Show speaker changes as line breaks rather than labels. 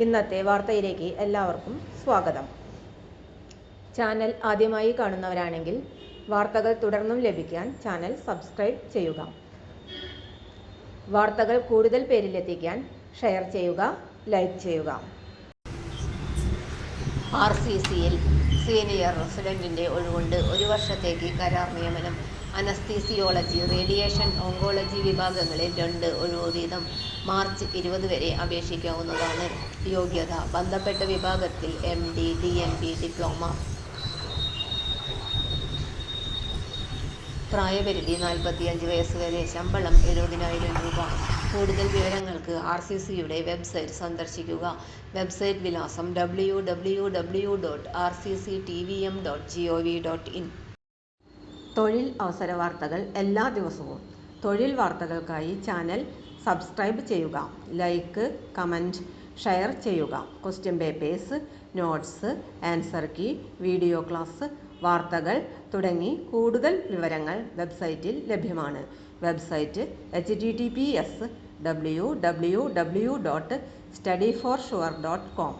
ഇന്നത്തെ വാർത്തയിലേക്ക് എല്ലാവർക്കും സ്വാഗതം. ചാനൽ ആദ്യമായി കാണുന്നവരാണെങ്കിൽ വാർത്തകൾ തുടർന്നും ലഭിക്കാൻ ചാനൽ സബ്സ്ക്രൈബ് ചെയ്യുക. വാർത്തകൾ കൂടുതൽ പേരിലെത്തിക്കാൻ ഷെയർ ചെയ്യുക, ലൈക്ക് ചെയ്യുക.
RCCയിൽ സീനിയർ റെസിഡന്റിന്റെ ഒഴിവുണ്ട്. 1 വർഷത്തേക്ക് കരാർ നിയമനം. അനസ്തീസിയോളജി, റേഡിയേഷൻ ഓങ്കോളജി വിഭാഗങ്ങളിൽ 2 ഒഴിവു വീതം. മാർച്ച് 20 വരെ അപേക്ഷിക്കാവുന്നതാണ്. യോഗ്യത: ബന്ധപ്പെട്ട വിഭാഗത്തിൽ MD, DNB, ഡിപ്ലോമ. പ്രായപരിധി 45 വയസ്സ് വരെ. ശമ്പളം 70,000 രൂപ. കൂടുതൽ വിവരങ്ങൾക്ക് RCCയുടെ വെബ്സൈറ്റ് സന്ദർശിക്കുക. വെബ്സൈറ്റ് വിലാസം www.rcctvm.gov.in.
തൊഴിൽ അവസര വാർത്തകൾ എല്ലാ ദിവസവും. തൊഴിൽ വാർത്തകൾക്കായി ചാനൽ സബ്സ്ക്രൈബ് ചെയ്യുക, ലൈക്ക്, കമൻറ്റ്, ഷെയർ ചെയ്യുക. Question papers, notes, answer key, video class, വാർത്തകൾ തുടങ്ങി കൂടുതൽ വിവരങ്ങൾ വെബ്സൈറ്റിൽ ലഭ്യമാണ്. Website https://www.studyforsure.com